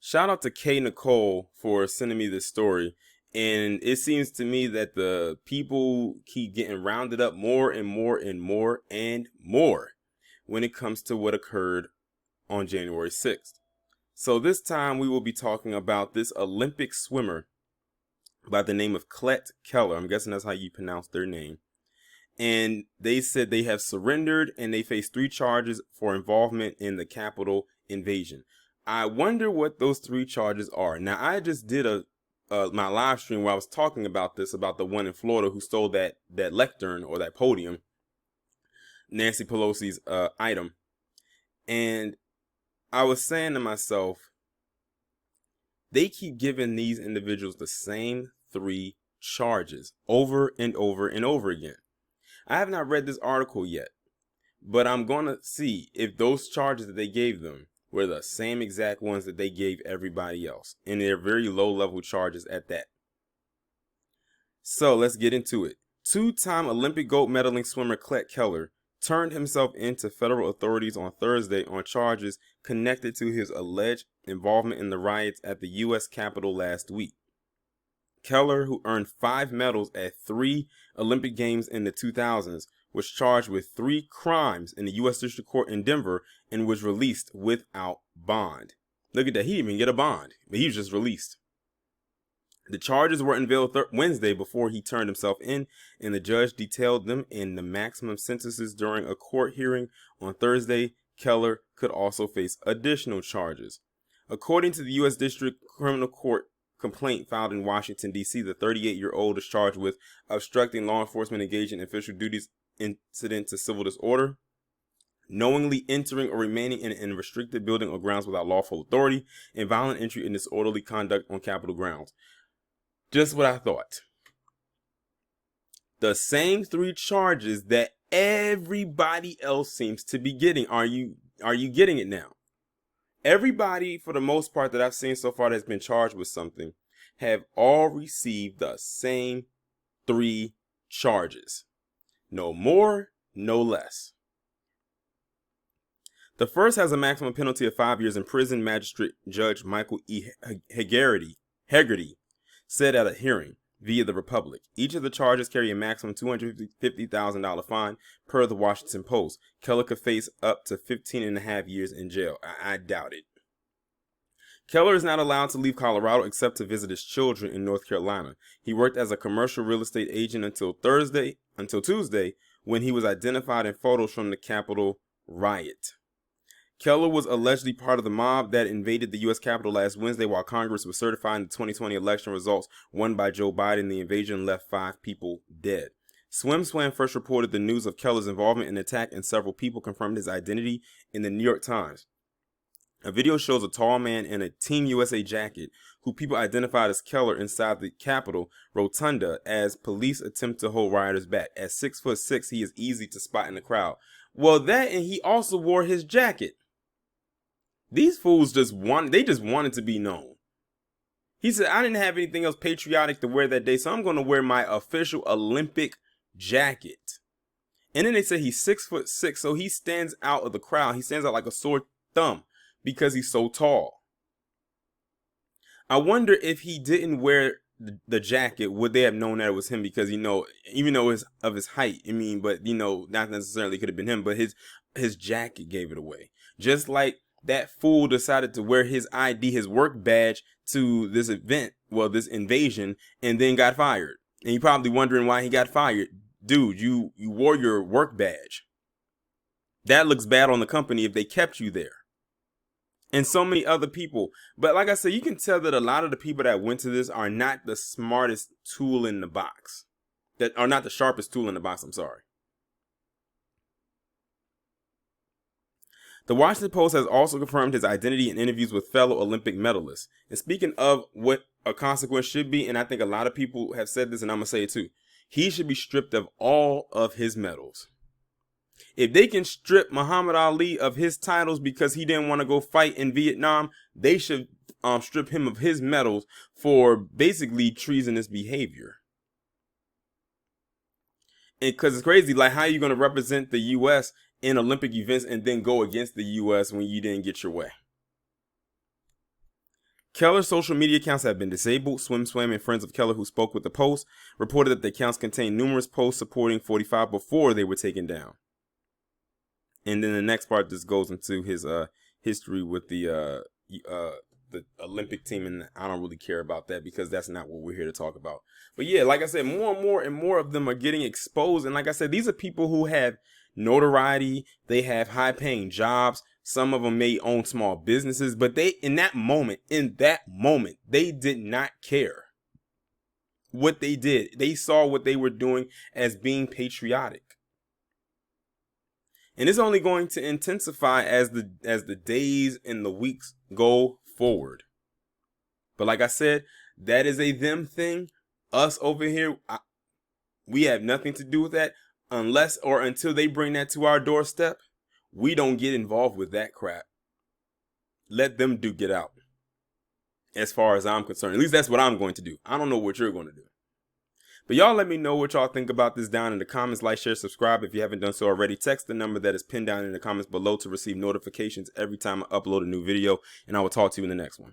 Shout out to K Nicole for sending me this story. And it seems to me that the people keep getting rounded up more and more and more and more when it comes to what occurred on January 6th. So this time we will be talking about this Olympic swimmer by the name of Klete Keller. I'm guessing that's how you pronounce their name. And they said they have surrendered and they face 3 charges for involvement in the Capitol invasion. I wonder what those 3 charges are. Now, I just did my live stream where I was talking about this, about the one in Florida who stole that lectern or that podium, Nancy Pelosi's item. And I was saying to myself, they keep giving these individuals the same 3 charges over and over and over again. I have not read this article yet, but I'm going to see if those charges that they gave them were the same exact ones that they gave everybody else. And they're very low level charges at that. So let's get into it. 2-time Olympic gold medaling swimmer Klete Keller turned himself into federal authorities on Thursday on charges connected to his alleged involvement in the riots at the U.S. Capitol last week. Keller, who earned 5 medals at 3 Olympic Games in the 2000s, was charged with 3 crimes in the U.S. District Court in Denver and was released without bond. Look at that. He didn't even get a bond, but he was just released. The charges were unveiled Wednesday before he turned himself in, and the judge detailed them in the maximum sentences during a court hearing on Thursday. Keller could also face additional charges. According to the U.S. District Criminal Court complaint filed in Washington, D.C., the 38-year-old is charged with obstructing law enforcement engagement in official duties incident to civil disorder, knowingly entering or remaining in a restricted building or grounds without lawful authority, and violent entry and disorderly conduct on Capitol grounds. Just what I thought. The same 3 charges that everybody else seems to be getting. Are you getting it now? Everybody, for the most part, that I've seen so far that's been charged with something have all received the same 3 charges. No more, no less. The first has a maximum penalty of 5 years in prison. Magistrate Judge Michael E. Hegarty said at a hearing via the Republic. Each of the charges carry a maximum $250,000 fine per the Washington Post. Keller could face up to 15 and a half years in jail. I doubt it. Keller is not allowed to leave Colorado except to visit his children in North Carolina. He worked as a commercial real estate agent until Tuesday, when he was identified in photos from the Capitol riot. Keller was allegedly part of the mob that invaded the U.S. Capitol last Wednesday while Congress was certifying the 2020 election results won by Joe Biden. The invasion left 5 people dead. SwimSwam first reported the news of Keller's involvement in the attack, and several people confirmed his identity in the New York Times. A video shows a tall man in a Team USA jacket, who people identified as Keller, inside the Capitol rotunda as police attempt to hold rioters back. At 6'6", he is easy to spot in the crowd. Well, that, and he also wore his jacket. These fools just wanted to be known. He said, I didn't have anything else patriotic to wear that day, so I'm going to wear my official Olympic jacket. And then they say he's 6'6", so he stands out of the crowd. He stands out like a sore thumb because he's so tall. I wonder if he didn't wear the jacket, would they have known that it was him? Because, even though it's of his height, but, not necessarily could have been him, but his jacket gave it away. Just like that fool decided to wear his ID, his work badge, to this event, this invasion, and then got fired. And you're probably wondering why he got fired. Dude, you wore your work badge. That looks bad on the company if they kept you there. And so many other people. But like I said, you can tell that a lot of the people that went to this are not the smartest tool in the box. That are not the sharpest tool in the box, I'm sorry. The Washington Post has also confirmed his identity in interviews with fellow Olympic medalists. And speaking of what a consequence should be, and I think a lot of people have said this, and I'm going to say it too, he should be stripped of all of his medals. If they can strip Muhammad Ali of his titles because he didn't want to go fight in Vietnam, they should strip him of his medals for basically treasonous behavior. Because it's crazy, like, how are you going to represent the U.S. in Olympic events and then go against the U.S. when you didn't get your way? Keller's social media accounts have been disabled. Swim and friends of Keller who spoke with the Post reported that the accounts contained numerous posts supporting 45 before they were taken down. And then the next part just goes into his history with the Olympic team, and I don't really care about that because that's not what we're here to talk about. But yeah, like I said, more and more of them are getting exposed. And like I said, these are people who have notoriety. They have high-paying jobs. Some of them may own small businesses, but in that moment, they did not care what they did. They saw what they were doing as being patriotic. And it's only going to intensify as the days and the weeks go forward. But like I said, that is a them thing. Us over here, we have nothing to do with that unless or until they bring that to our doorstep. We don't get involved with that crap. Let them get out. As far as I'm concerned. At least that's what I'm going to do. I don't know what you're going to do. But y'all let me know what y'all think about this down in the comments. Like, share, subscribe if you haven't done so already. Text the number that is pinned down in the comments below to receive notifications every time I upload a new video. And I will talk to you in the next one.